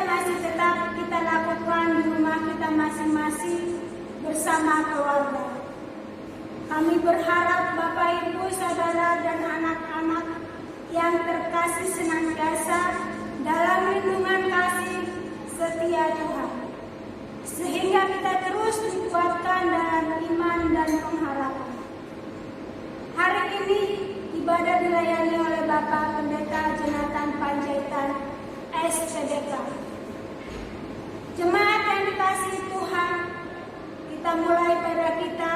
masih tetap kita lakukan di rumah kita masing-masing bersama keluarga. Kami berharap Bapak, Ibu, Saudara, dan anak-anak yang terkasih senantiasa dalam lindungan kasih setia Tuhan, sehingga kita terus dikuatkan dalam iman dan pengharapan. Hari ini ibadah dilayani oleh Bapak Pendeta Jonathan Panjaitan, SPDK. Jemaat yang dikasihi Tuhan, kita mulai pada kita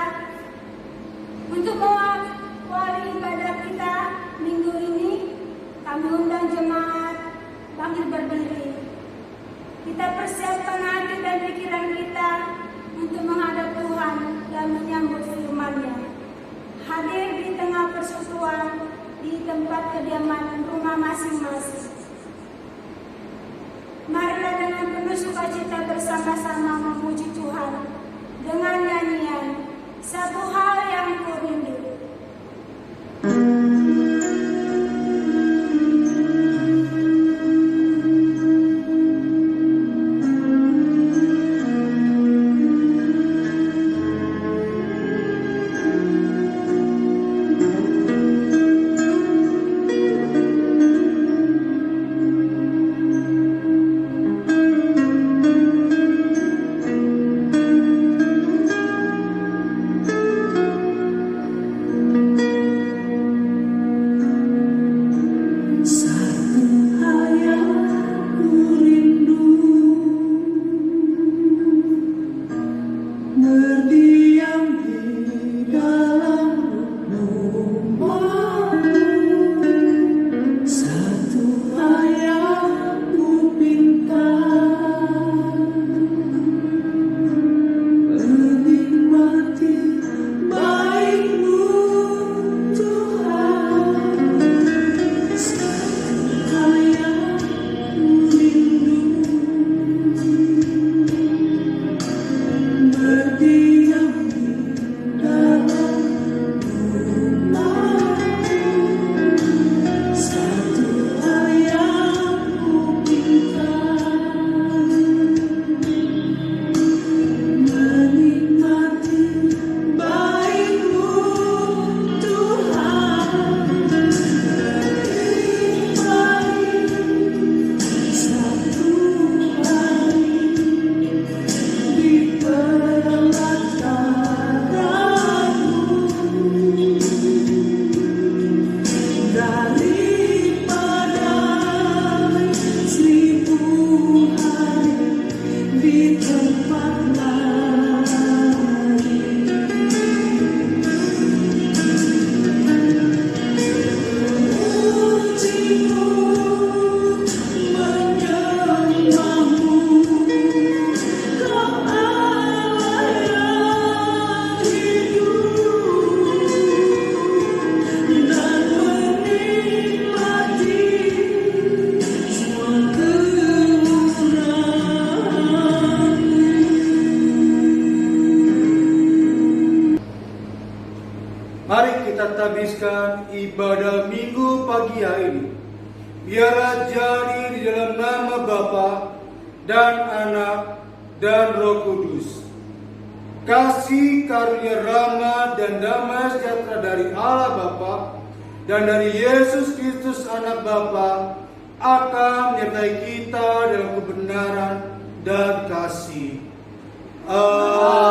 untuk mengawali ibadah kita minggu ini. Kami undang jemaat bangkit berdiri. Kita persiapkan hati dan pikiran kita untuk menghadap Tuhan dan menyambut firman-Nya. Hadir di tengah persekutuan di tempat kediaman rumah masing-masing. Marilah dengan penuh sukacita bersama-sama memuji Tuhan dengan nyanyian Satu Hal Yang Kurindu. Habiskan ibadah minggu pagi hari ini. Biarlah jadi di dalam nama Bapa dan Anak dan Roh Kudus. Kasih karunia rahmat dan damai sejahtera dari Allah Bapa dan dari Yesus Kristus Anak Bapa akan menyertai kita dalam kebenaran dan kasih. Amin.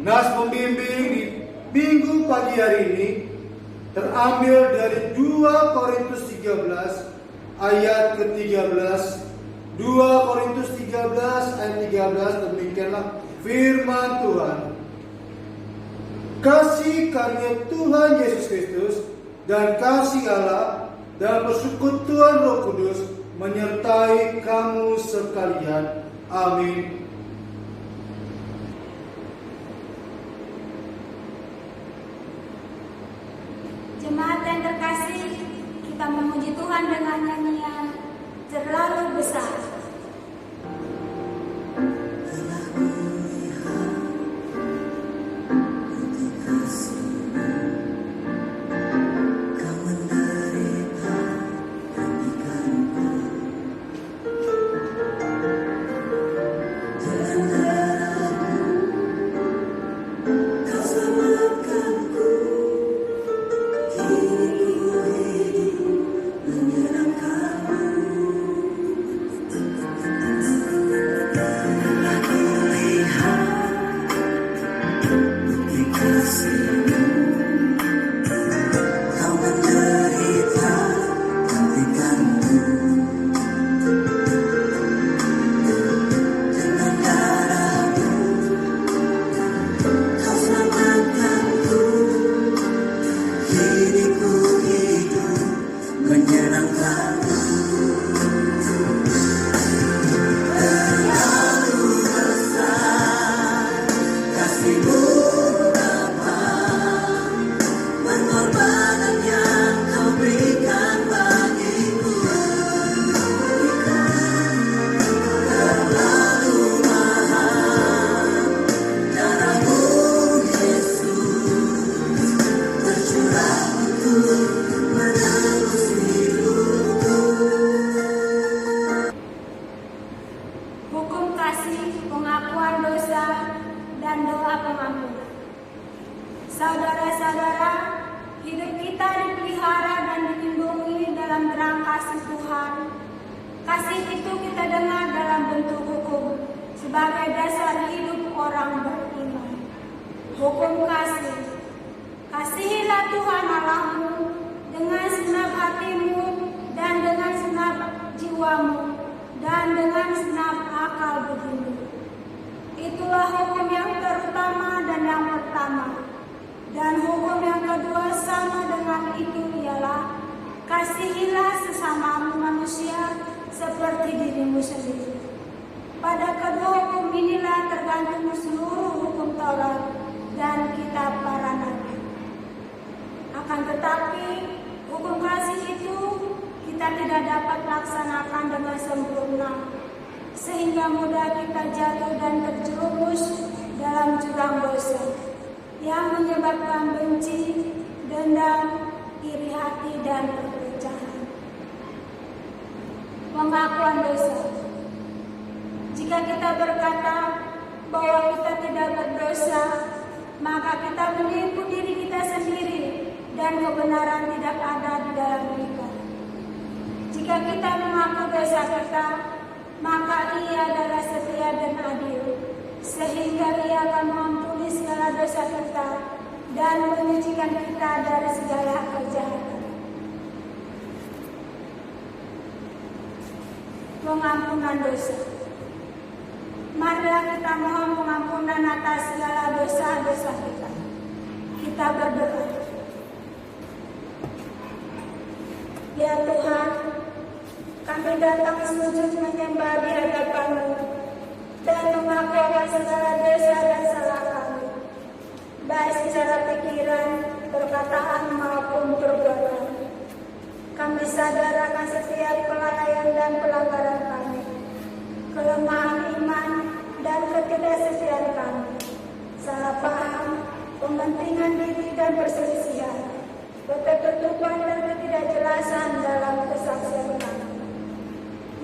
Nas pembimbing di minggu pagi hari ini terambil dari 2 Korintus 13 ayat ke-13. 2 Korintus 13 ayat 13, demikianlah firman Tuhan. Kasih karunia Tuhan Yesus Kristus dan kasih Allah dan persekutuan Roh Kudus menyertai kamu sekalian. Amin. Jemaat yang terkasih, kita memuji Tuhan dengan nyanyian Terlalu Besar. Kau menderita demi Kasih itu kita dengar dalam bentuk hukum sebagai dasar hidup orang beriman. Hukum kasih. Kasihilah Tuhan Allahmu dengan segenap hatimu dan dengan segenap jiwamu dan dengan segenap akal budimu. Itulah hukum yang terutama dan yang pertama. Dan hukum yang kedua sama dengan itu ialah kasihilah sesamamu manusia seperti dirimu sendiri. Pada kedua hukum inilah tergantung seluruh hukum Taurat dan kitab para nabi. Akan tetapi hukum kasih itu kita tidak dapat laksanakan dengan sempurna, sehingga mudah kita jatuh dan terjerumus dalam jurang dosa yang menyebabkan benci, dendam, iri hati, dan perpecahan. Pengakuan dosa. Jika kita berkata bahwa kita tidak berdosa, maka kita menipu diri kita sendiri dan kebenaran tidak ada di dalam kita. Jika kita mengaku dosa kita, maka Ia adalah setia dan adil, sehingga Ia akan mengampuni segala dosa kita dan menyucikan kita dari segala kejahatan. Pengampunan dosa. Marilah kita mohon pengampunan atas segala dosa-dosa kita. Kita berdoa. Ya Tuhan, kami datang sujud menyembah di hadapan-Mu dan mengaku akan segala dosa dan salah kami, baik secara pikiran, perkataan maupun perbuatan. Kami sadar akan setiap kelalaian dan pelanggaran kami, kelemahan iman dan ketidaksetiaan kami, salah paham, kepentingan diri dan perselisihan, ketertutupan dan ketidakjelasan dalam kesaksian kami.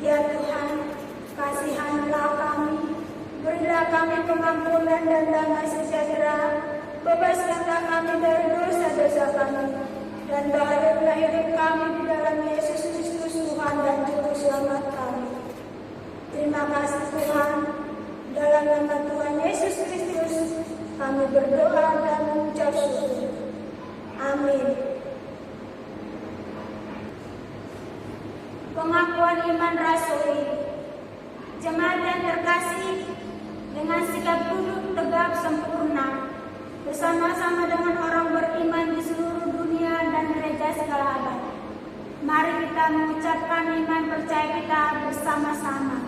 Ya Tuhan, kasihanilah kami, berilah kami pengampunan dan damai sejahtera, bebaskanlah kami dari dosa-dosa kami, dan bahagialah hidup kami di dalam Yesus Kristus Tuhan dan Juru Selamat kami. Terima kasih Tuhan, dalam nama Tuhan Yesus Kristus kami berdoa dan mengucap syukur. Amin. Pengakuan iman rasuli. Jemaat yang terkasih, dengan sikap duduk tegap sempurna, bersama-sama dengan orang beriman di seluruh dunia dan gereja segala abad, mari kita mengucapkan iman percaya kita bersama-sama.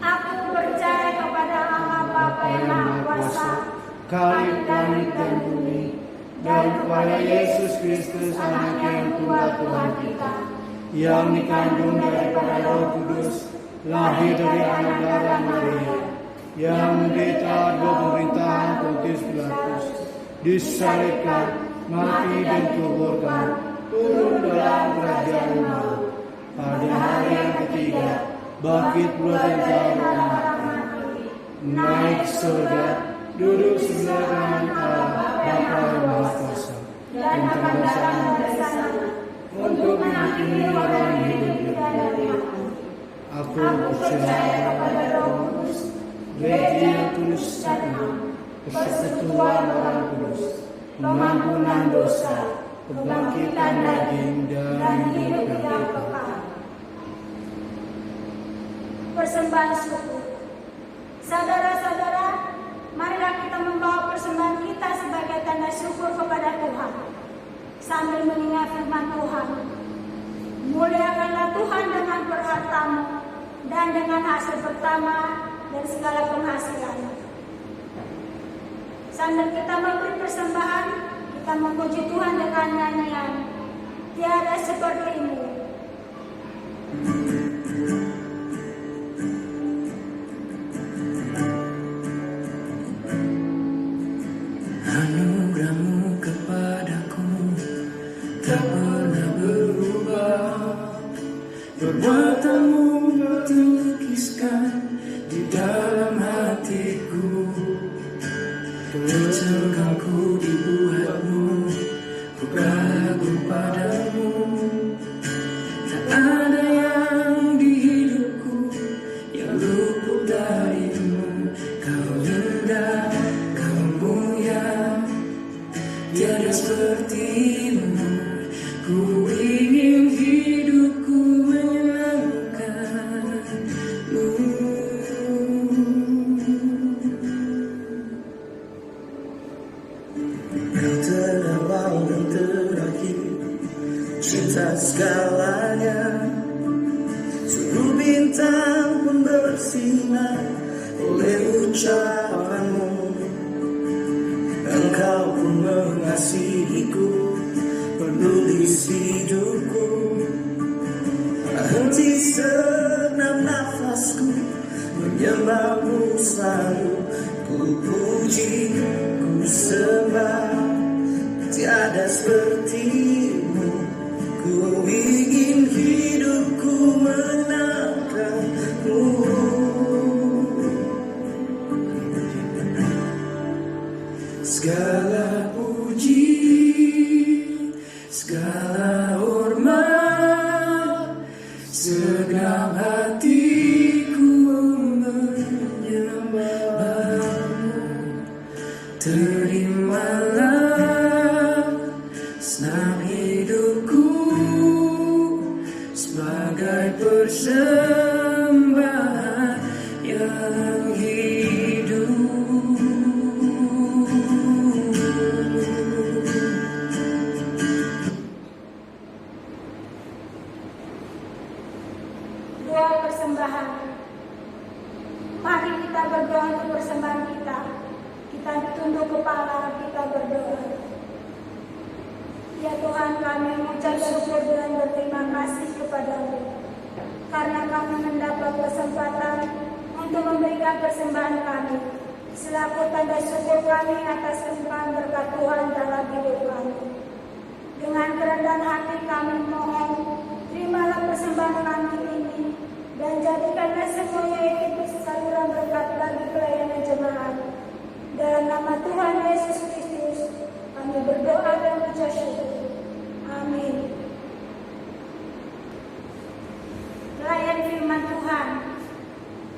Aku percaya kepada Allah Bapa yang Maha Kuasa, Khalik dan bumi, dan kepada Yesus Kristus Anaknya yang tunggal Tuhan kita, yang dikandung daripada Roh Kudus, lahir dari anak darah Maria, yang menderita dua pemerintahan Pontius Pilatus, disalibkan, mati dan dikuburkan, turun dalam kerajaan maut. Pada hari yang ketiga, bangkit pula dari orang mati, naik ke surga, duduk sebelah kanan Allah Bapa yang Maha Kuasa, dan akan datang bersama untuk menghakimi orang hidup dari mati. Aku percaya kepada Roh Kudus, gereja yang kudus satu, persekutuan orang kudus, pengampunan dosa, kebangkitan daging dan hidup yang kekal. Persembahan syukur. Saudara-saudara, marilah kita membawa persembahan kita sebagai tanda syukur kepada Tuhan, sambil mengingat firman Tuhan. Muliakanlah Tuhan dengan perhartamu dan dengan hasil pertama dan segala penghasilan. Sambil kita memberi persembahan, kita memuji Tuhan dengan nyanyian Tiada Sepertimu. Anugerahmu kepadaku tak pernah berubah, perbuatanmu terlukiskan di dalam hatiku. Kecilkanku dibuatmu, ku kagum padamu. Tak ada yang di bintang pun bersinar oleh ucapanmu. Engkau pun mengasihiku, peduli hidupku. Tak henti senam nafasku, menyembahmu selalu. Ku puji, ku sembah, tiada sepertimu. Ku ingin hidupku menangkanmu. Segala puji, segala hormat, segenap hatiku menyembahmu. Terimalah senam hidupku sebagai persembahan yang hidup. Doa persembahan. Mari kita berdoa untuk persembahan kita. Kita tunduk kepala, kita berdoa. Ya Tuhan, kami mengucap syukur dan berterima kasih kepada-Mu karena kami mendapat kesempatan untuk memberikan persembahan kami selaku tanda syukur kami atas limpahan berkat Tuhan dalam hidup kami. Dengan kerendahan hati kami mohon, terimalah persembahan kami ini dan jadikanlah semuanya itu saluran berkat bagi pelayanan jemaat. Dalam nama Tuhan Yesus Kristus, kami berdoa dan mengucap syukur. Amin. Pelayan firman Tuhan,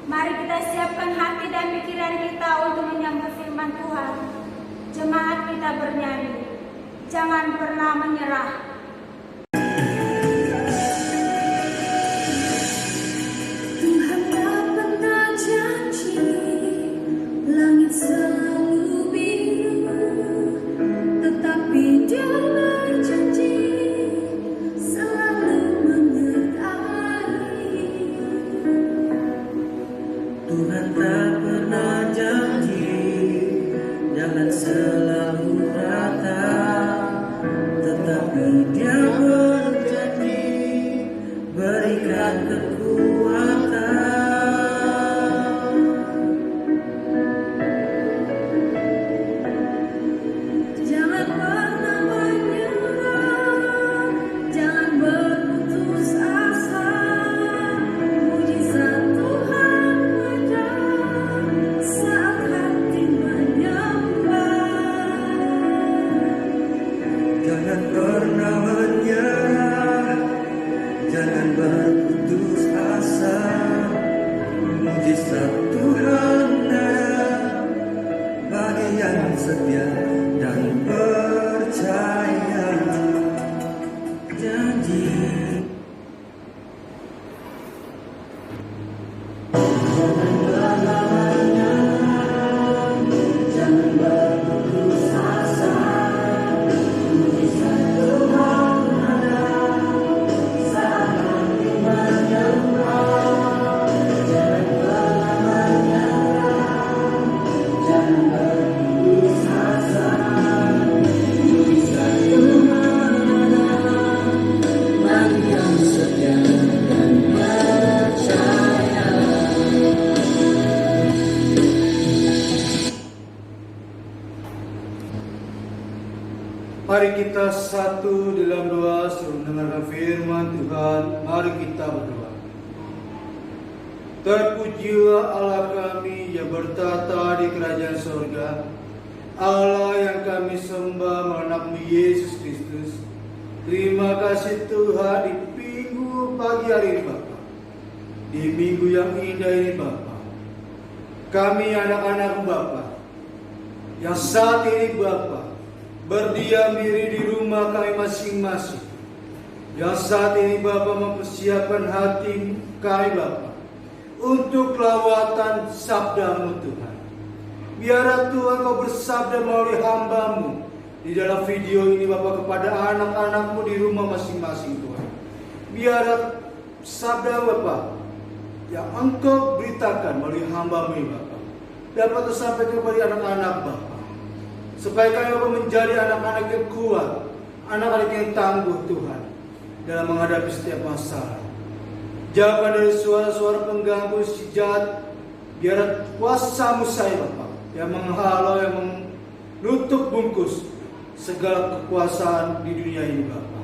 mari kita siapkan hati dan pikiran kita untuk menyambut firman Tuhan. Jemaat kita bernyanyi, jangan pernah menyerah. Tuhan tak pernah janji langit selalu biru, tetapi Dia berjanji selalu menyertai. Tuhan tak pernah janji jalan selalu rata, tetapi Dia berjanji berikan kekuatan. Jangan pernah menyerah, jangan berputus asa. Mujizat Tuhan ada saat hati menyembah. Jangan pernah menyerah, jangan berputus asa. Mujizat Tuhan ada bagi yang setia dan percaya. Janji Mari kita satu dalam doa sebelum mendengarkan firman Tuhan. Mari kita berdoa. Terpujilah Allah kami yang bertata di kerajaan surga, Allah yang kami sembah melalui Yesus Kristus. Terima kasih Tuhan di minggu pagi hari ini Bapa, di minggu yang indah ini Bapa. Kami anak-anak Bapa yang saat ini Bapa berdiam diri di rumah kami masing-masing, yang saat ini Bapa mempersiapkan hati kami Bapa untuk lawatan sabda-Mu Tuhan. Biarlah Tuhan Kau bersabda melalui hamba-Mu di dalam video ini Bapa kepada anak-anak-Mu di rumah masing-masing Tuhan. Biarlah sabda Bapa yang Engkau beritakan melalui hamba-Mu ini Bapa dapat tersampaikan kepada anak-anak Bapa, supaya kami Bapa menjadi anak-anak yang kuat, anak-anak yang tangguh Tuhan dalam menghadapi setiap masalah. Jauhkan dari suara-suara pengganggu si jahat, biar kuasa-Mu saya Bapa yang menghalau, yang menutup bungkus segala kekuasaan di dunia ini Bapa.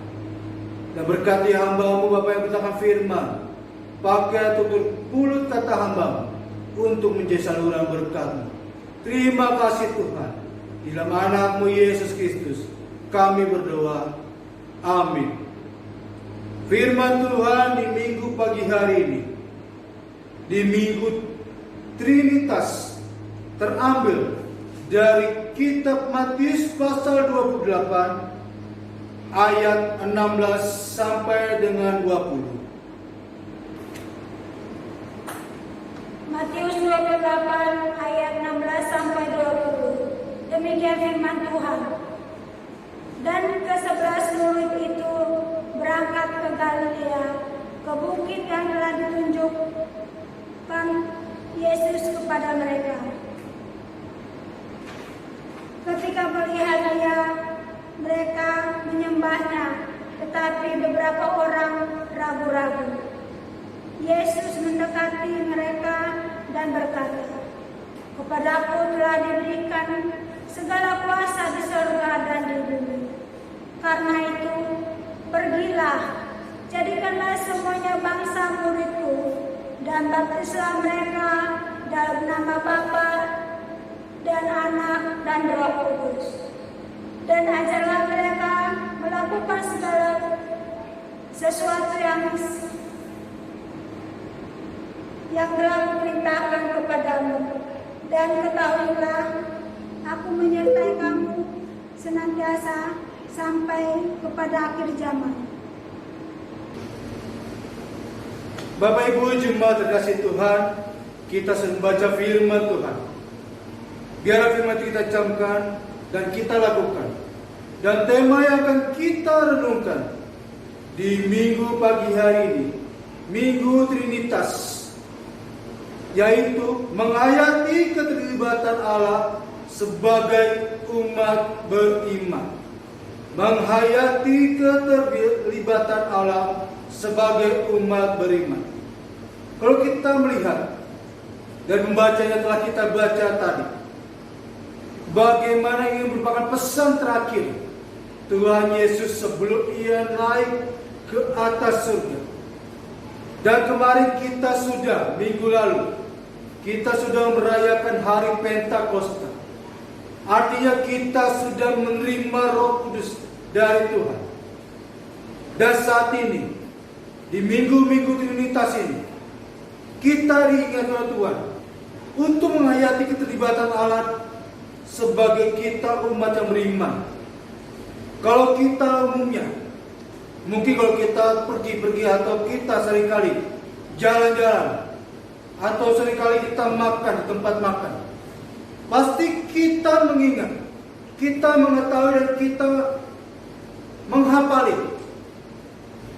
Dan berkati hamba-Mu Bapa yang beritakan firman, pakai tutur mulut kata hamba-Mu untuk menjadi saluran berkat-Mu. Terima kasih Tuhan. Di dalam anak-Mu Yesus Kristus kami berdoa. Amin. Firman Tuhan di minggu pagi hari ini, di minggu Trinitas, terambil dari kitab Matius pasal 28 ayat 16 sampai dengan 20. Matius 28 ayat 16 sampai 20. Demikian firman Tuhan. Dan ke-11 murid itu berangkat ke Galilea, ke bukit yang telah ditunjukkan Yesus kepada mereka. Ketika melihat Dia, mereka menyembahnya, tetapi beberapa orang ragu-ragu. Yesus mendekati mereka dan berkata, "Kepadaku telah diberikan segala kuasa di surga dan di bumi. Karena itu, pergilah, jadikanlah semuanya bangsa muridku, dan baptislah mereka dalam nama Bapa dan Anak dan Roh Kudus. Dan ajarlah mereka melakukan segala sesuatu yang telah kuperintahkan kepadamu. Dan ketahuilah, aku menyertai kamu senantiasa sampai kepada akhir zaman." Bapak Ibu jemaat terkasih Tuhan, kita sedang membaca firman Tuhan. Biarlah firman itu kita camkan dan kita lakukan. Dan tema yang akan kita renungkan di minggu pagi hari ini, Minggu Trinitas, yaitu menghayati keterlibatan Allah sebagai umat beriman. Menghayati keterlibatan Allah sebagai umat beriman. Kalau kita melihat dan membacanya telah kita baca tadi, bagaimana ini merupakan pesan terakhir Tuhan Yesus sebelum Ia naik ke atas surga. Dan kemarin kita sudah, minggu lalu, kita sudah merayakan hari Pentakosta. Artinya kita sudah menerima Roh Kudus dari Tuhan. Dan saat ini, di minggu-minggu Trinitas ini, kita diingatkan oleh Tuhan untuk menghayati keterlibatan Allah sebagai kita umat yang beriman. Kalau kita umumnya, mungkin kalau kita pergi-pergi atau kita seringkali jalan-jalan atau seringkali kita makan di tempat makan, pasti kita mengingat, kita mengetahui dan kita menghafali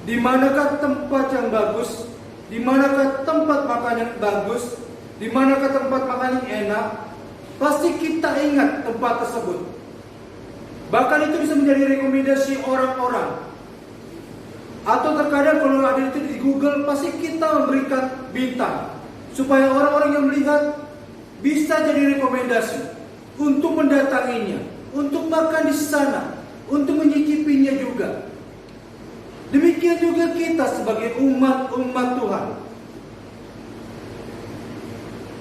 di manakah tempat yang bagus, di manakah tempat makan yang bagus, di manakah tempat makan yang enak. Pasti kita ingat tempat tersebut. Bahkan itu bisa menjadi rekomendasi orang-orang. Atau terkadang kalau ada itu di Google, pasti kita memberikan bintang supaya orang-orang yang melihat bisa jadi rekomendasi untuk mendatanginya, untuk makan di sana, untuk menyicipinya juga. Demikian juga kita sebagai umat Tuhan.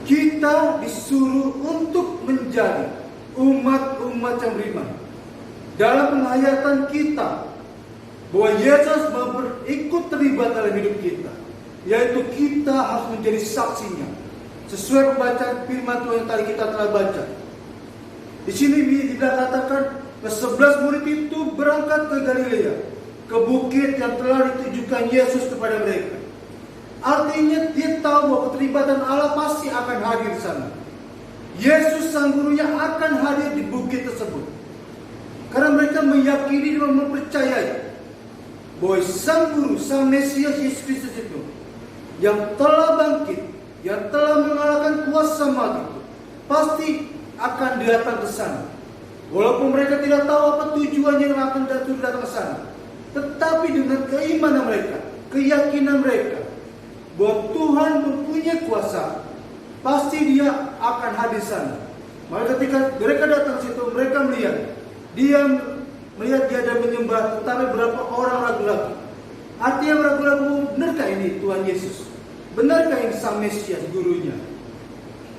Kita disuruh untuk menjadi umat yang beriman. Dalam penghayatan kita bahwa Yesus ikut terlibat dalam hidup kita, yaitu kita harus menjadi saksinya. Sesuai pembacaan firman Tuhan yang tadi kita telah baca. Di sini dikatakan ke-11 murid itu berangkat ke Galilea, ke bukit yang telah ditujukan Yesus kepada mereka. Artinya dia tahu bahwa keterlibatan Allah pasti akan hadir di sana. Yesus sang gurunya akan hadir di bukit tersebut. Karena mereka meyakini dan mempercayai bahwa sang guru, sang Mesias Yesus Kristus itu yang telah bangkit, yang telah mengalahkan kuasa mati, pasti akan datang ke sana. Walaupun mereka tidak tahu apa tujuannya yang akan datang ke sana, tetapi dengan keimanan mereka, keyakinan mereka bahwa Tuhan mempunyai kuasa, pasti Dia akan hadir sana. Maka ketika mereka datang ke situ, mereka melihat dia dan menyembah, tetapi berapa orang ragu-ragu. Artinya ragu-ragu, benarkah ini Tuhan Yesus? Benarkah ini Sang Mesias, gurunya?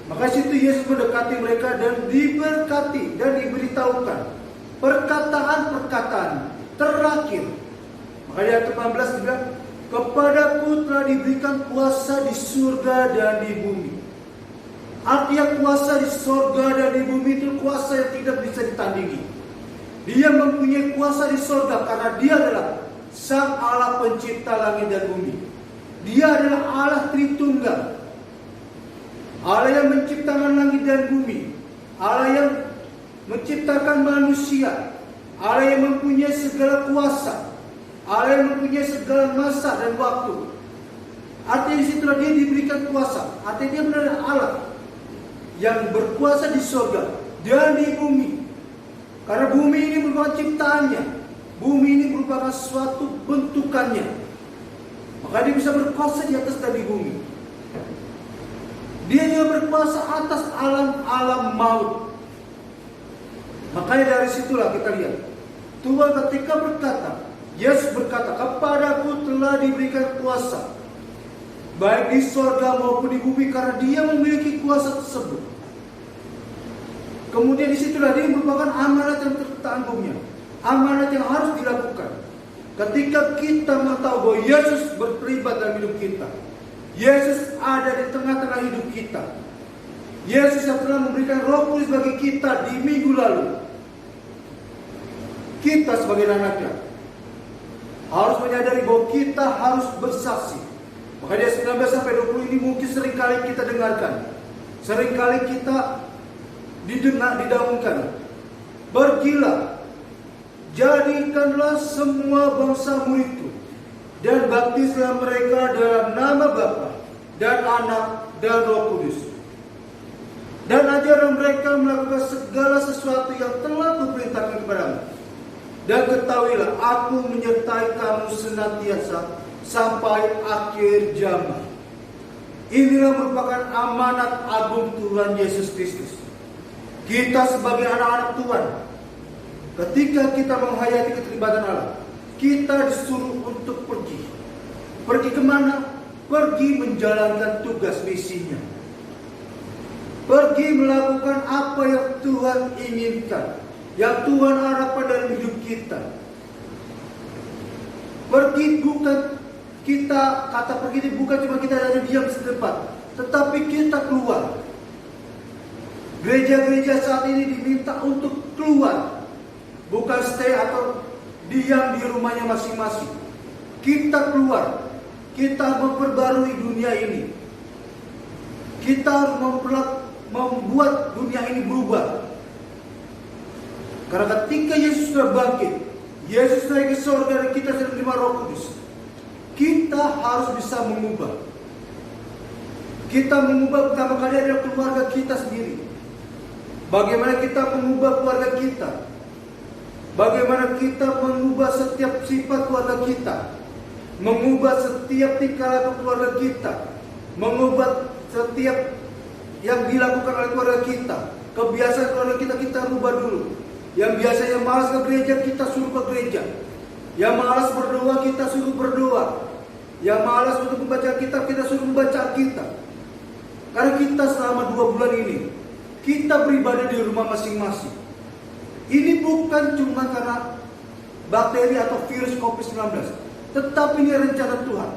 Maka situ Yesus mendekati mereka dan diberkati dan diberitahukan perkataan-perkataan terakhir. Maka di ayat 18 juga, kepadaku telah diberikan kuasa di surga dan di bumi. Artinya kuasa di surga dan di bumi itu kuasa yang tidak bisa ditandingi. Dia mempunyai kuasa di surga karena Dia adalah Sang Allah pencipta langit dan bumi. Dia adalah Allah Tritunggal, Allah yang menciptakan langit dan bumi, Allah yang menciptakan manusia, Allah yang mempunyai segala kuasa, Allah yang mempunyai segala masa dan waktu. Artinya disitulah Dia diberikan kuasa. Artinya Dia benar Allah yang berkuasa di surga dan di bumi. Karena bumi ini merupakan ciptaannya, bumi ini merupakan suatu bentukannya. Maka Dia bisa berkuasa di atas dan di bumi. Dia juga berkuasa atas alam-alam maut. Makanya dari situlah kita lihat Tuhan ketika berkata, Yesus berkata, kepadaku telah diberikan kuasa baik di surga maupun di bumi, karena Dia memiliki kuasa tersebut. Kemudian disitulah Dia merupakan amanat yang tertanggungnya, amanat yang harus dilakukan. Ketika kita mengetahui bahwa Yesus berterlibat dalam hidup kita, Yesus ada di tengah-tengah hidup kita, Yesus yang telah memberikan Roh Kudus bagi kita di minggu lalu, kita sebagai anaknya harus menyadari bahwa kita harus bersaksi. Maka di ayat 19 sampai 20 ini mungkin seringkali kita dengarkan, seringkali kita didaungkan. Pergilah, jadikanlah semua bangsa muridku, dan baptislah mereka dalam nama Bapa dan Anak dan Roh Kudus, dan ajarlah mereka melakukan segala sesuatu yang telah kuperintahkan kepadamu. Dan ketahuilah, aku menyertai kamu senantiasa sampai akhir zaman. Inilah merupakan amanat agung Tuhan Yesus Kristus. Kita sebagai anak-anak Tuhan, ketika kita menghayati keterlibatan Allah, kita disuruh untuk pergi. Pergi kemana? Pergi menjalankan tugas misinya. Pergi melakukan apa yang Tuhan inginkan, yang Tuhan harapkan dalam hidup kita. Pergi bukan kita, kata pergi ini bukan cuma kita hanya diam setempat, tetapi kita keluar. Gereja-gereja saat ini diminta untuk keluar, bukan stay atau diam di rumahnya masing-masing. Kita keluar, kita memperbarui dunia ini. Kita harus membuat dunia ini berubah. Karena ketika Yesus sudah bangkit, Yesus naik ke surga dan kita sedang menerima Roh Kudus, kita harus bisa mengubah. Kita mengubah pertama kali adalah keluarga kita sendiri. Bagaimana kita mengubah keluarga kita? Bagaimana kita mengubah setiap sifat keluarga kita? Mengubah setiap tingkah laku keluarga kita? Mengubah setiap yang dilakukan oleh keluarga kita? Kebiasaan keluarga kita rubah dulu. Yang biasanya malas ke gereja, kita suruh ke gereja. Yang malas berdoa, kita suruh berdoa. Yang malas untuk membaca kitab, kita suruh membaca kitab. Karena kita selama 2 bulan ini, kita beribadah di rumah masing-masing. Ini bukan cuma karena bakteri atau virus COVID-19, tetapi ini rencana Tuhan.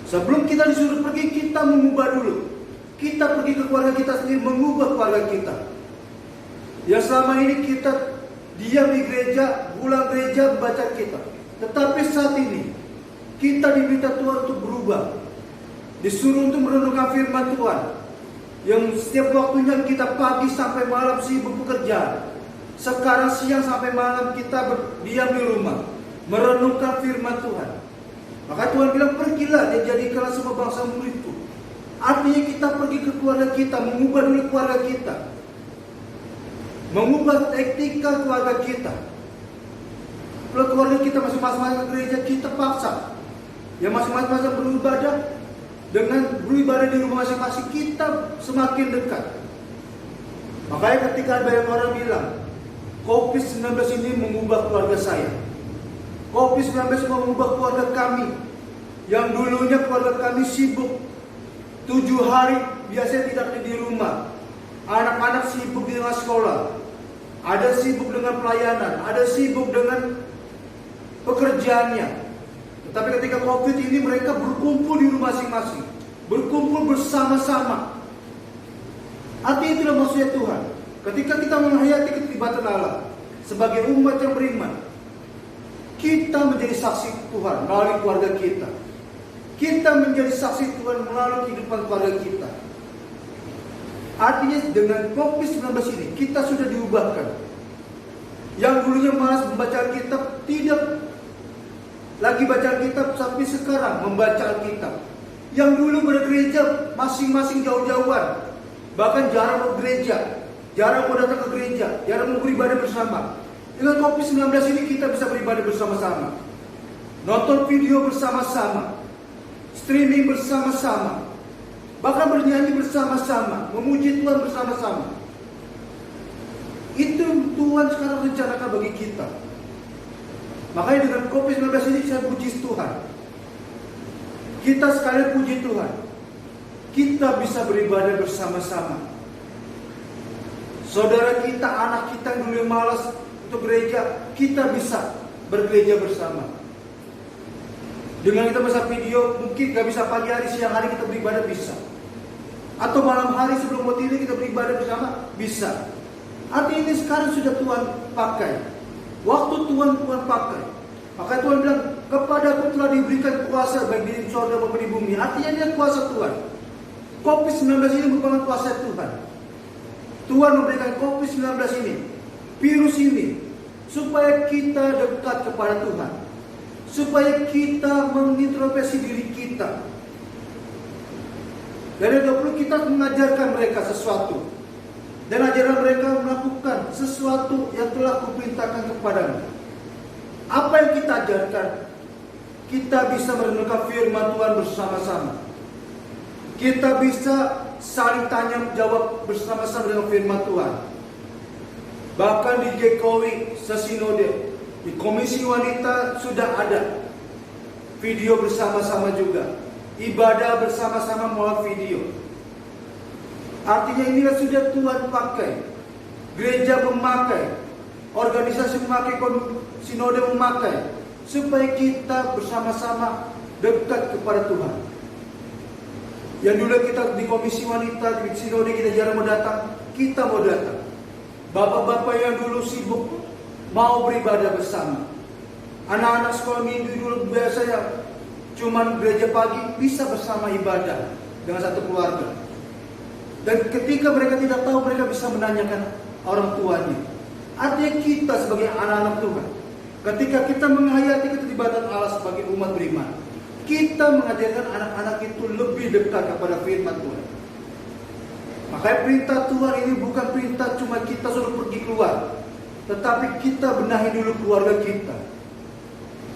Sebelum kita disuruh pergi, kita mengubah dulu. Kita pergi ke keluarga kita sendiri, mengubah keluarga kita. Yang selama ini kita diam di gereja, pulang gereja, membaca kitab. Tetapi saat ini, kita diminta Tuhan untuk berubah. Disuruh untuk merenungkan firman Tuhan. Yang setiap waktunya kita pagi sampai malam sibuk bekerja. Sekarang siang sampai malam kita berdiam di rumah, merenungkan firman Tuhan. Maka Tuhan bilang, pergilah dan jadikanlah semua bangsa muridku. Artinya kita pergi ke keluarga kita, mengubah dulu keluarga kita, mengubah etika keluarga kita. Kalau keluarga kita masing-masing ke gereja, kita paksa yang masing-masing beribadah. Dengan beribadah di rumah masing-masing, kita semakin dekat. Makanya ketika banyak orang bilang COVID-19 ini mengubah keluarga saya, COVID-19 mengubah keluarga kami, yang dulunya keluarga kami sibuk 7 hari biasanya tidak ada di rumah. Anak-anak sibuk dengan sekolah, ada sibuk dengan pelayanan, ada sibuk dengan pekerjaannya. Tetapi ketika COVID ini mereka berkumpul di rumah masing-masing, berkumpul bersama-sama. Artinya itulah maksudnya Tuhan. Ketika kita menghayati keterlibatan Allah sebagai umat yang beriman, kita menjadi saksi Tuhan melalui keluarga kita. Kita menjadi saksi Tuhan melalui kehidupan keluarga kita. Artinya dengan COVID-19 ini kita sudah diubahkan. Yang dulunya malas membaca Alkitab, tidak lagi baca Alkitab, tapi sekarang membaca Alkitab. Yang dulu bergereja masing-masing jauh-jauhan, bahkan jarang mau gereja, jarang mau datang ke gereja, jarang mau beribadah bersama. Dengan COVID-19 ini kita bisa beribadah bersama-sama, nonton video bersama-sama, streaming bersama-sama, bahkan bernyanyi bersama-sama, memuji Tuhan bersama-sama. Itu Tuhan sekarang rencanakan bagi kita. Makanya dengan COVID-19 ini saya puji Tuhan. Kita sekalian puji Tuhan, kita bisa beribadah bersama-sama. Saudara kita, anak kita yang dulu malas untuk gereja, kita bisa bergereja bersama. Dengan kita bisa video, mungkin gak bisa pagi hari, siang hari kita beribadah bisa. Atau malam hari sebelum mau tidur kita beribadah bersama, bisa. Artinya ini sekarang sudah Tuhan pakai. Waktu Tuhan pakai. Maka Tuhan bilang, kepadaku telah diberikan kuasa baik di surga maupun di bumi. Artinya ini kuasa Tuhan. COVID-19 ini merupakan kuasa Tuhan. Tuhan memberikan COVID-19 ini, virus ini, supaya kita dekat kepada Tuhan, supaya kita mengintrospeksi diri kita. Dari 20 kita mengajarkan mereka sesuatu, dan ajaran mereka melakukan sesuatu yang telah kuperintahkan kepadamu. Apa yang kita ajarkan? Kita bisa merenungkan firman Tuhan bersama-sama. Kita bisa saling tanya jawab bersama-sama dengan firman Tuhan. Bahkan di GKOI sesinode, di Komisi Wanita sudah ada video bersama-sama juga. Ibadah bersama-sama melalui video. Artinya inilah sudah Tuhan pakai. Gereja memakai, organisasi memakai, sinode memakai, supaya kita bersama-sama dekat kepada Tuhan. Yang dulu kita di Komisi Wanita, di sinode kita jarang mau datang, kita mau datang. Bapak-bapak yang dulu sibuk mau beribadah bersama. Anak-anak sekolah minggu dulu biasanya cuman gereja pagi, bisa bersama ibadah dengan satu keluarga. Dan ketika mereka tidak tahu, mereka bisa menanyakan orang tuanya. Artinya kita sebagai anak-anak Tuhan, ketika kita menghayati keterlibatan Allah sebagai umat beriman, kita mengajarkan anak-anak itu lebih dekat kepada firman Tuhan. Makanya perintah Tuhan ini bukan perintah cuma kita suruh pergi keluar, tetapi kita benahi dulu keluarga kita.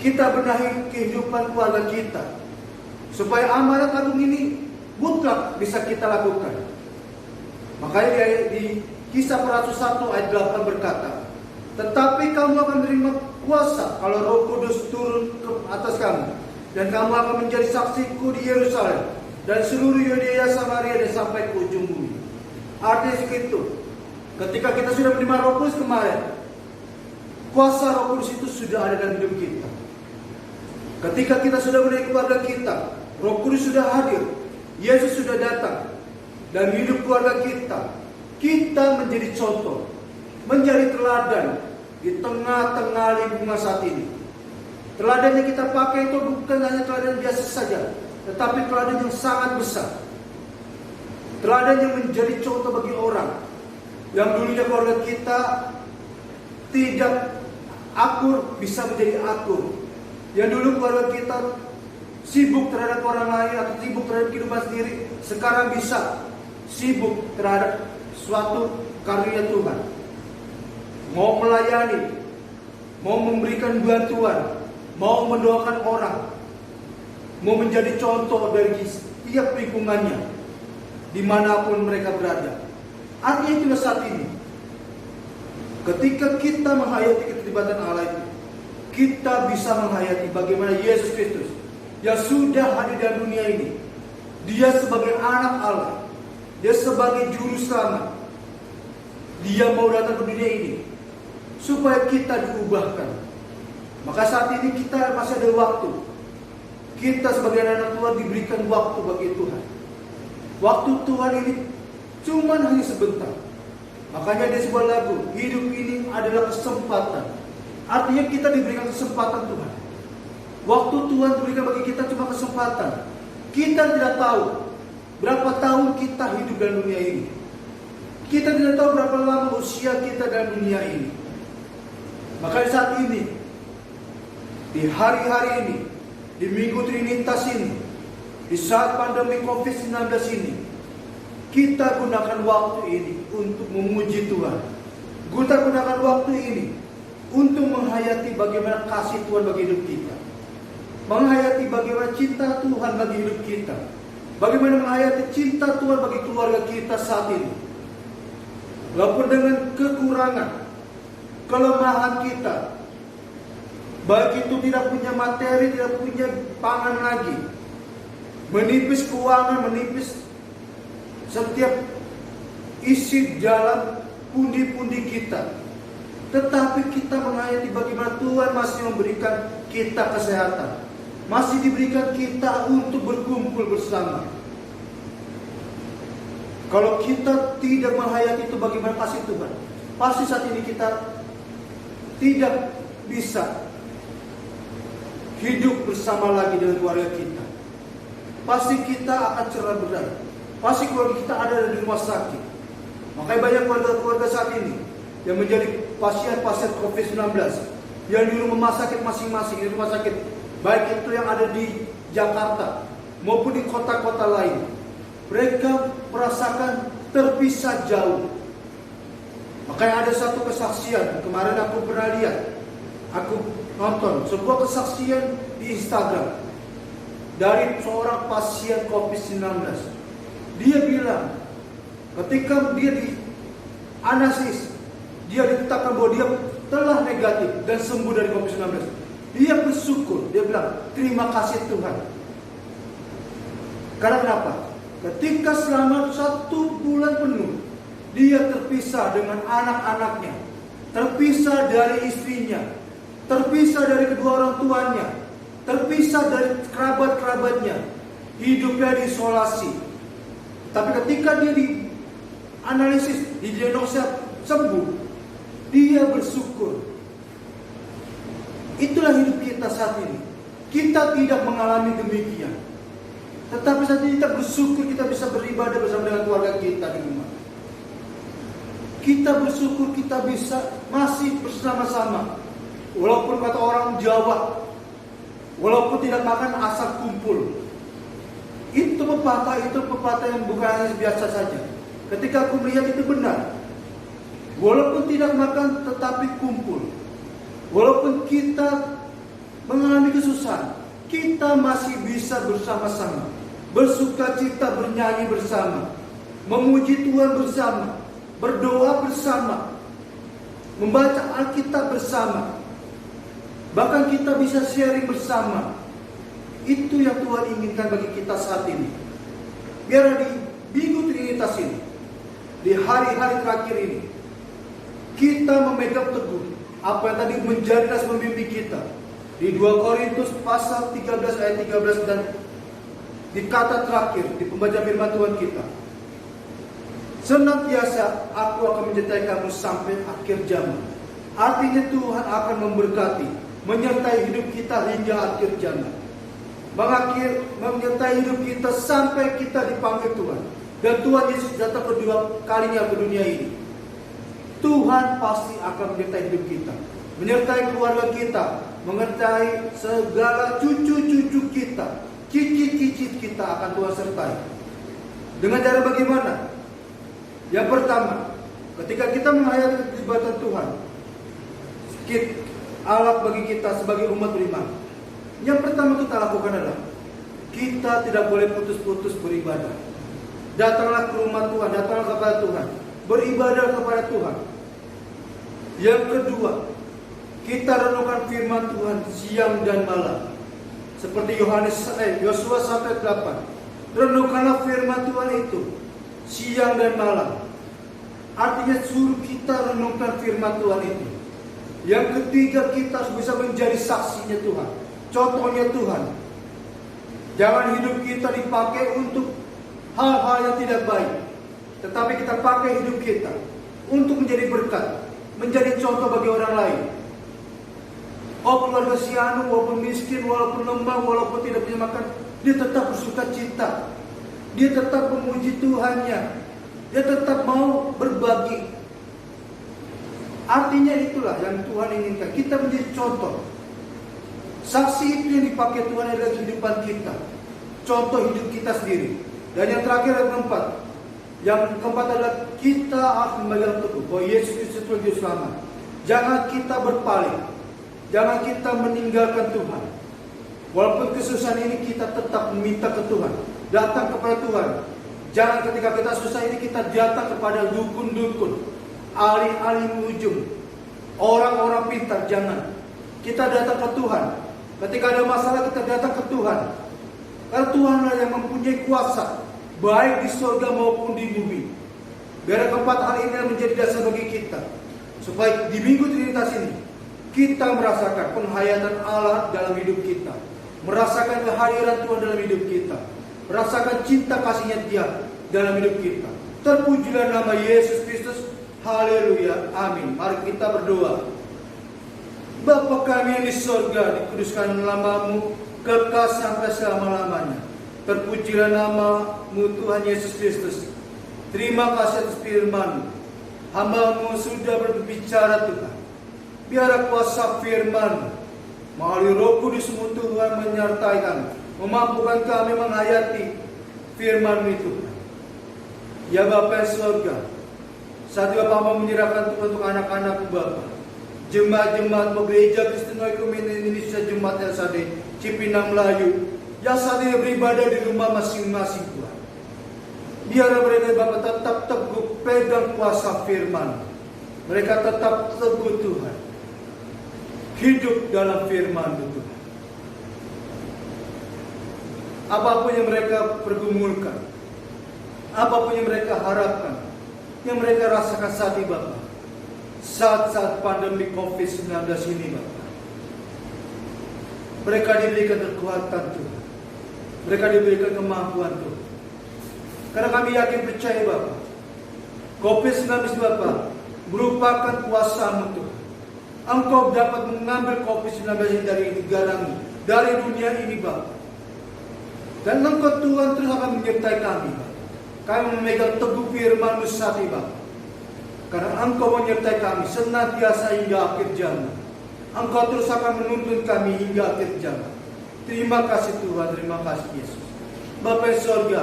Kita benahi kehidupan keluarga kita, supaya amanat agung ini mutlak bisa kita lakukan. Makanya di Kisah para Rasul 1 ayat 8 berkata, tetapi kamu akan menerima kuasa kalau Roh Kudus turun ke atas kamu, dan kamu akan menjadi saksiku di Yerusalem dan seluruh Yudea, Samaria, dan sampai ke ujung bumi. Artinya segitu. Ketika kita sudah menerima Roh Kudus kemarin, kuasa Roh Kudus itu sudah ada dalam hidup kita. Ketika kita sudah menaik keluarga kita, Roh Kudus sudah hadir, Yesus sudah datang, dan hidup keluarga kita, kita menjadi contoh, menjadi teladan di tengah-tengah lingkungan saat ini. Teladan yang kita pakai itu bukan hanya teladan biasa saja, tetapi teladan yang sangat besar. Teladan yang menjadi contoh bagi orang yang dulunya keluarga kita tidak akur bisa menjadi akur. Yang dulu keluarga kita sibuk terhadap orang lain atau sibuk terhadap kehidupan sendiri, sekarang bisa sibuk terhadap suatu karunia Tuhan. Mau melayani, mau memberikan bantuan, mau mendoakan orang, mau menjadi contoh dari setiap lingkungannya, dimanapun mereka berada. Artinya itulah saat ini, ketika kita menghayati keterlibatan Allah itu, kita bisa menghayati bagaimana Yesus Kristus yang sudah hadir dalam dunia ini. Dia sebagai anak Allah, dia sebagai juru selamat. Dia mau datang ke dunia ini supaya kita diubahkan. Maka saat ini kita masih ada waktu. Kita sebagai anak Tuhan diberikan waktu bagi Tuhan. Waktu Tuhan ini cuma hanya sebentar. Makanya ada sebuah lagu, hidup ini adalah kesempatan. Artinya kita diberikan kesempatan Tuhan. Waktu Tuhan diberikan bagi kita cuma kesempatan. Kita tidak tahu berapa tahun kita hidup dalam dunia ini. Kita tidak tahu berapa lama usia kita dalam dunia ini. Maka saat ini, di hari-hari ini, di Minggu Trinitas ini, di saat pandemi COVID-19 ini, kita gunakan waktu ini untuk memuji Tuhan. Kita gunakan waktu ini untuk menghayati bagaimana kasih Tuhan bagi hidup kita. Menghayati bagaimana cinta Tuhan bagi hidup kita. Bagaimana menghayati cinta Tuhan bagi keluarga kita saat ini. Walaupun dengan kekurangan, kelemahan kita, baik itu tidak punya materi, tidak punya pangan lagi, menipis keuangan, menipis setiap isi dalam pundi-pundi kita. Tetapi kita menghayati bagaimana Tuhan masih memberikan kita kesehatan, masih diberikan kita untuk berkumpul bersama. Kalau kita tidak menghayati itu bagaimana kasih Tuhan, pasti saat ini kita tidak bisa hidup bersama lagi dengan keluarga kita. Pasti kita akan cerai-berai. Pasti keluarga kita ada di rumah sakit. Makanya banyak keluarga-keluarga saat ini yang menjadi pasien-pasien COVID-19 yang di rumah sakit masing-masing, di rumah sakit baik itu yang ada di Jakarta maupun di kota-kota lain. Mereka merasakan terpisah jauh. Makanya ada satu kesaksian, kemarin aku pernah lihat, aku nonton sebuah kesaksian di Instagram dari seorang pasien COVID-19. Dia bilang, ketika dia di analisis, dia ditetapkan bahwa dia telah negatif dan sembuh dari COVID-19. Dia bersyukur, dia bilang, terima kasih Tuhan. Karena kenapa? Ketika selama 1 bulan penuh, dia terpisah dengan anak-anaknya, terpisah dari istrinya, terpisah dari kedua orang tuanya, terpisah dari kerabat-kerabatnya, hidupnya diisolasi. Tapi ketika dia dianalisis, didiagnosa sembuh, dia bersyukur. Itulah hidup kita saat ini. Kita tidak mengalami demikian. Tetapi saat ini kita bersyukur kita bisa beribadah bersama dengan keluarga kita di rumah. Kita bersyukur kita bisa masih bersama-sama. Walaupun kata orang Jawa, walaupun tidak makan asal kumpul. Itu pepatah yang bukan hanya biasa saja. Ketika aku melihat itu benar. Walaupun tidak makan tetapi kumpul. Walaupun kita mengalami kesusahan, kita masih bisa bersama-sama, bersuka cita, bernyanyi bersama, memuji Tuhan bersama, berdoa bersama, membaca Alkitab bersama. Bahkan kita bisa sharing bersama. Itu yang Tuhan inginkan bagi kita saat ini. Biar di Minggu Trinitas ini, di hari-hari terakhir ini, kita memegang teguh apa yang tadi menjadi nas pembimbing kita. Di 2 Korintus pasal 13 ayat 13 dan di kata terakhir di pembacaan firman Tuhan kita. Senantiasa aku akan menyertai kamu sampai akhir zaman. Artinya Tuhan akan memberkati, menyertai hidup kita hingga akhir zaman. Menyertai hidup kita sampai kita dipanggil Tuhan. Dan Tuhan Yesus datang kedua kalinya ke dunia ini. Tuhan pasti akan menyertai hidup kita, menyertai keluarga kita, menyertai segala cucu-cucu kita, cicit-cicit kita akan Tuhan sertai. Dengan cara bagaimana? Yang pertama, ketika kita menghayati keterlibatan Tuhan, alat bagi kita sebagai umat beriman, yang pertama kita lakukan adalah kita tidak boleh putus-putus beribadah. Datanglah ke rumah Tuhan, datanglah kepada Tuhan, beribadah kepada Tuhan. Yang kedua, kita renungkan firman Tuhan siang dan malam. Seperti Yosua 1:8. Renungkanlah firman Tuhan itu siang dan malam. Artinya suruh kita renungkan firman Tuhan itu. Yang ketiga, kita harus bisa menjadi saksinya Tuhan, contohnya Tuhan. Jangan hidup kita dipakai untuk hal-hal yang tidak baik, tetapi kita pakai hidup kita untuk menjadi berkat, menjadi contoh bagi orang lain. Oh, keluarga si Anu, walaupun miskin, walaupun lemah, walaupun tidak punya makan, dia tetap bersuka cita. Dia tetap memuji Tuhannya. Dia tetap mau berbagi. Artinya itulah yang Tuhan inginkan. Kita menjadi contoh. Saksi itu yang dipakai Tuhan adalah kehidupan kita. Contoh hidup kita sendiri. Dan yang terakhir yang keempat. Yang keempat adalah kita harus memegang teguh bahwa Yesus Kristus itu Juru Selamat. Jangan kita berpaling. Jangan kita meninggalkan Tuhan. Walaupun kesusahan ini kita tetap meminta ke Tuhan. Datang kepada Tuhan. Jangan ketika kita susah ini kita datang kepada dukun-dukun, ahli-ahli ujung, orang-orang pintar. Jangan. Kita datang ke Tuhan. Ketika ada masalah kita datang ke Tuhan. Karena Tuhanlah yang mempunyai kuasa, baik di surga maupun di bumi. Biar keempat hal ini menjadi dasar bagi kita, supaya di Minggu Trinitas ini kita merasakan penghayatan Allah dalam hidup kita, merasakan kehadiran Tuhan dalam hidup kita, merasakan cinta kasihnya Dia dalam hidup kita. Terpujilah nama Yesus Kristus. Haleluya. Amin. Mari kita berdoa. Bapa kami yang di surga, dikuduskan namamu, kekal sampai selama-lamanya. Terpujilah namamu Tuhan Yesus Kristus. Terima kasih atas firman. Hamba-Mu sudah berbicara Tuhan. Biar kuasa firman melalui Roh Kudus-Mu Tuhan menyertai kami, memampukan kami menghayati firman itu. Ya Bapa yang surga, saat Bapa mau menyerahkan Tuhan untuk anak-anak Bapa, jemaat-jemaat Gereja Kristen Ekumen Indonesia Jemaat LSAD Cipinang Melayu yang saat ini beribadah di rumah masing-masing Tuhan. Biar mereka Bapa tetap teguh pegang kuasa firman. Mereka tetap teguh Tuhan, hidup dalam firman itu. Apapun yang mereka pergumulkan, apapun yang mereka harapkan, yang mereka rasakan saat ini Bapak, saat-saat pandemi COVID-19 ini Bapak, mereka diberikan kekuatan Tuhan, mereka diberikan kemampuan Tuhan. Karena kami yakin percaya Bapak, COVID-19 Bapak merupakan kuasa-Mu Tuhan. Engkau dapat mengambil COVID-19 ini dari negara ini, dari dunia ini Bapak. Dan Engkau Tuhan terus akan menyertai kami Bapak. Kami memegang teguh firman-Mu saat ini Bapak. Karena Engkau menyertai kami senantiasa hingga akhir zaman. Engkau terus akan menuntun kami hingga akhir zaman. Terima kasih Tuhan, terima kasih Yesus. Bapa yang surga,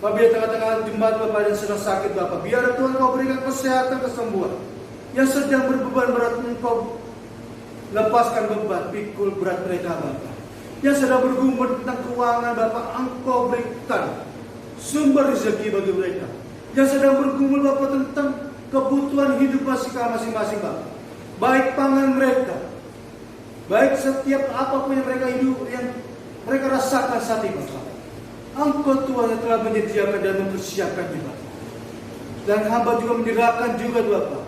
apabila tengah-tengah jemaat Bapak yang sedang sakit Bapak, biar Tuhan Engkau berikan kesehatan, kesembuhan. Yang sedang berbeban berat Engkau lepaskan beban pikul berat mereka Bapak. Yang sedang bergumul tentang keuangan Bapak, Engkau berikan sumber rezeki bagi mereka. Yang sedang bergumul Bapak tentang kebutuhan hidup masing-masing Bapak, baik pangan mereka, baik setiap apapun yang mereka hidup, yang mereka rasakan saat ini Bapak, Engkau Tuhan yang telah menyediakan dan mempersiapkan Bapak. Dan hamba juga menyerahkan juga Bapak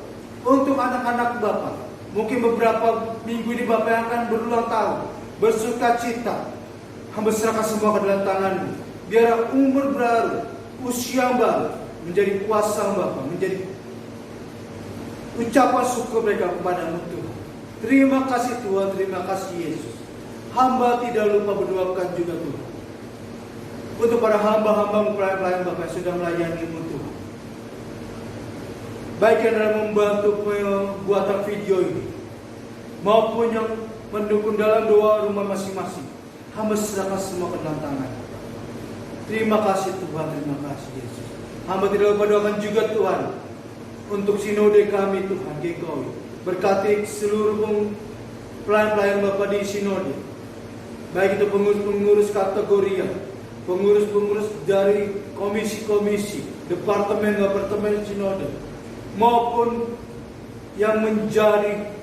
untuk anak-anak Bapak. Mungkin beberapa minggu ini Bapak yang akan berulang tahun, bersuka cita, hamba serahkan semua ke dalam tangan-Mu. Biar umur baru, usia baru menjadi kuasa Bapak, menjadi ucapan syukur mereka kepada-Mu Tuhan. Terima kasih Tuhan, terima kasih Yesus. Hamba tidak lupa berdoakan juga Tuhan untuk para hamba-hamba pelayan-pelayan Bapak yang sudah melayani-Mu Tuhan, baik yang dalam membantu pembuatan video ini, maupun yang mendukung dalam doa rumah masing-masing. hamba serahkan semua ke dalam tangan. Terima kasih Tuhan, terima kasih Yesus. Hamba tidak lupa doakan juga Tuhan untuk sinode kami Tuhan GKOI. Berkati seluruh pelayan-pelayan Bapak di sinode, baik itu pengurus-pengurus kategori, pengurus-pengurus dari komisi-komisi, departemen sinode, maupun yang menjadi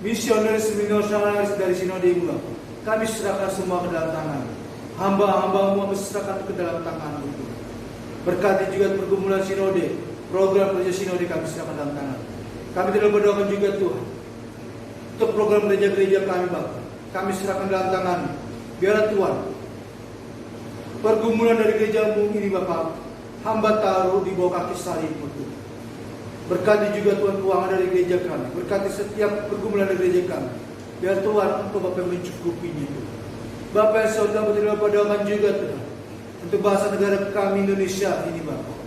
misionaris dari sinode ini Bapak. Kami serahkan semua ke dalam tangan. Hamba-hambamu serahkan ke dalam tangan Tuhan. Berkati juga pergumulan sinode, program kerja sinode kami serahkan dalam tangan. Kami tidak berdoakan juga Tuhan untuk program gereja-gereja kami Bapak. Kami serahkan dalam tangan. Biarlah Tuhan pergumulan dari gerejamu ini Bapak, hamba taruh di bawah kaki salibmu Tuhan. Berkati juga Tuhan keuangan dari gereja kami. Berkati setiap pergumulan dari gereja kami. Biar Tuhan Engkau Bapak mencukupinya Tuhan. Bapak yang saudara tidak lupa doakan juga Tuhan untuk bangsa negara kami Indonesia ini Bapak.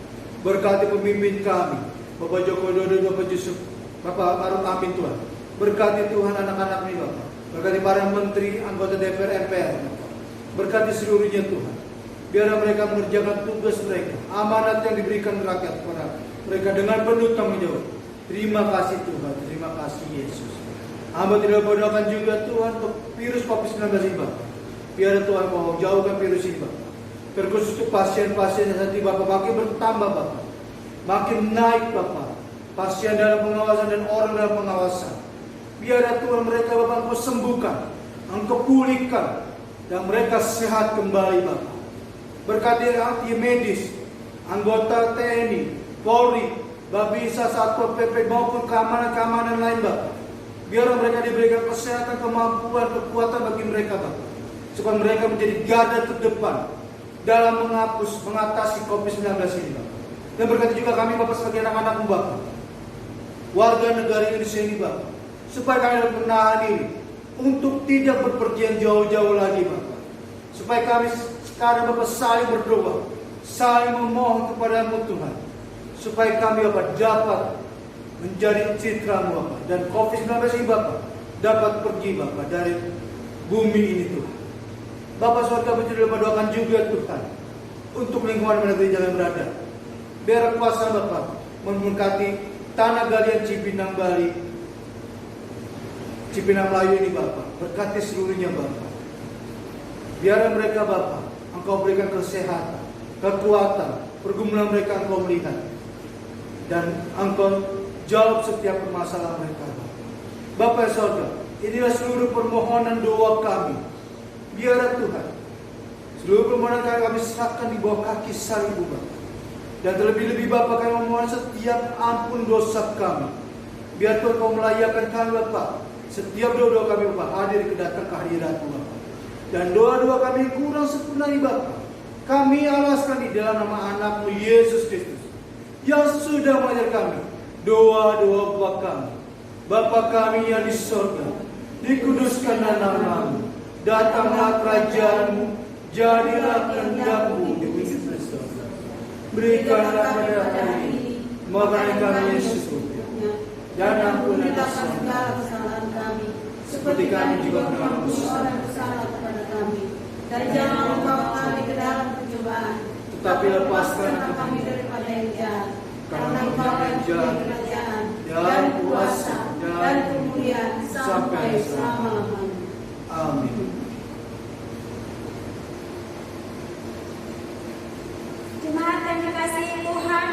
Berkati pemimpin kami, Bapak Joko Widodo, Bapak Yusuf, Bapak Maruf Amin Tuhan. Berkati Tuhan anak-anak ini Bapak. Berkati para menteri, anggota DPR, MPR Bapak. Berkati seluruhnya Tuhan. Biar mereka mengerjakan tugas mereka, amanat yang diberikan rakyat kepada mereka dengan penuh tanggung jawab. Terima kasih Tuhan, terima kasih Yesus. Hamba tidak berdoakan juga Tuhan untuk virus COVID-19 ini Bapak. Biar Tuhan mau jauhkan virus ini Bapak. Terkhusus untuk pasien-pasien yang saat ini Bapak makin bertambah Bapak. Makin naik Bapak. Pasien dalam pengawasan dan orang dalam pengawasan. Biar Tuhan mereka Bapak Engkau sembuhkan, Engkau pulihkan, dan mereka sehat kembali Bapak. Berkati ahli medis, anggota TNI, Polri, Babinsa, Satpol PP maupun keamanan-keamanan lain Bapak. Biar mereka diberikan kesehatan, kemampuan, kekuatan bagi mereka Bapak. Supaya mereka menjadi garda terdepan dalam mengatasi COVID-19 ini Bapak. Dan berkati juga kami Bapak sebagai anak-anak Bapak, warga negara Indonesia ini Bapak. Supaya kami dapat menahan ini untuk tidak berpergian jauh-jauh lagi Bapak. Supaya kami sekarang Bapak saling berdoa, saling memohon kepadamu Tuhan. Supaya kami Bapak dapat menjadi citra-Mu Bapak. Dan COVID-19 ini Bapak dapat pergi Bapak dari bumi ini Tuhan. Bapak saudara kami tidak lupa doakan juga Tuhan untuk lingkungan mana gereja yang berada. Biar kuasa Bapak memberkati tanah galian Cipinang Bali, Cipinang Melayu ini Bapak. Berkati seluruhnya Bapak. Biar mereka Bapak Engkau berikan kesehatan, kekuatan, pergumulan mereka Engkau melihat. Dan Engkau jawab setiap permasalahan mereka Bapak. Bapak dan saudara, inilah seluruh permohonan doa kami. Biar Tuhan seluruh permohonan kami serahkan di bawah kaki salib Bapak. Dan terlebih-lebih Bapak kami memohon setiap ampun dosa kami. Biar Tuhan Kau melayakkan kami Bapak. Setiap doa-doa kami Bapak hadir kedatang kehadirat-Mu Bapak. Dan doa-doa kami kurang sempurna ini Bapak. Kami alaskan di dalam nama anak-Mu Yesus Kristus yang sudah mengajar kami doa-doa Bapa kami. Bapa kami yang di sorga, dikuduskanlah nama-Mu. Datanglah kerajaan-Mu, jadilah kehendak-Mu di bumi seperti di surga. Berikanlah pada hari ini makanan kami Yesus, dan ampunilah segala kesalahan kami, seperti kami juga mengampuni orang yang bersalah kepada kami. Dan jangan membawa kami ke dalam pencobaan, tetapi lepaskan kami daripada yang jahat. Karena Engkau yang punya kerajaan dan kuasa dan kemuliaan sampai selama-lamanya. Amin. Jemaat yang dikasihi Tuhan,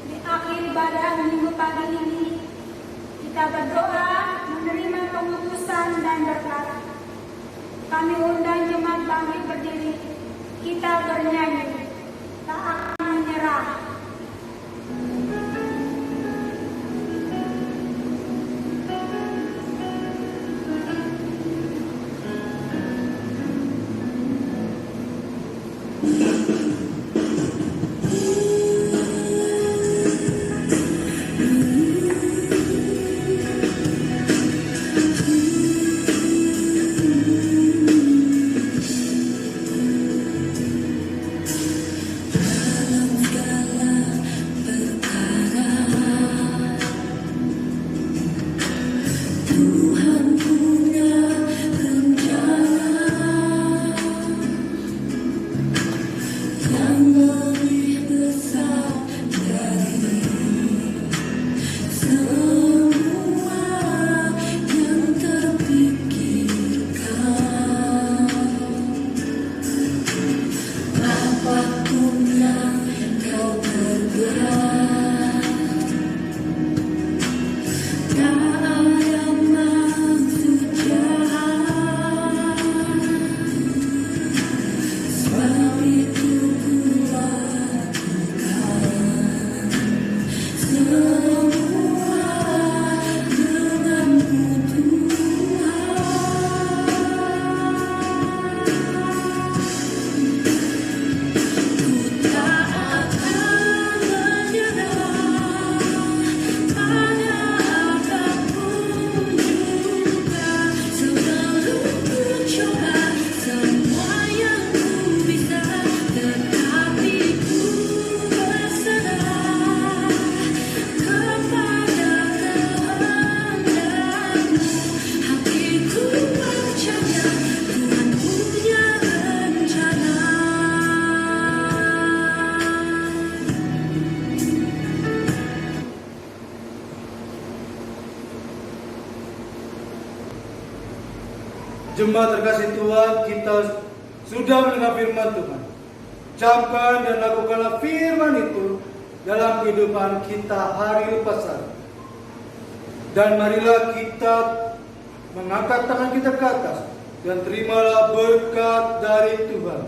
di akhir ibadah minggu pagi ini kita berdoa menerima pengutusan dan berkat. Kami undang jemaat bangkit berdiri, kita bernyanyi, tak akan menyerah. Tuhan punya rencana. Jemaat terkasih Tuhan, kita sudah mendengar firman Tuhan. Camkan dan lakukanlah firman itu dalam kehidupan kita hari lepas hari. Dan marilah kita mengangkat tangan kita ke atas dan terimalah berkat dari Tuhan.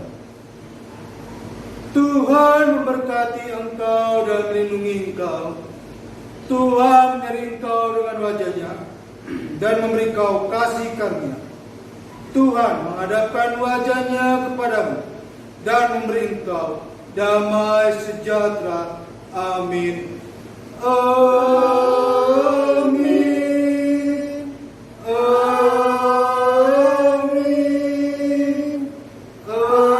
Tuhan memberkati engkau dan melindungi engkau. Tuhan menyertai engkau dengan wajah-Nya dan memberi engkau kasih karunia. Tuhan menghadapkan wajah-Nya kepadamu dan memberi engkau damai sejahtera. Amin. Amin. Amin. Amin.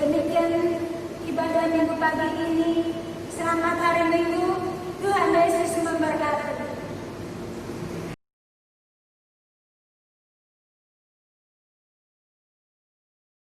Demikian ibadah minggu pagi ini. Selamat hari Minggu.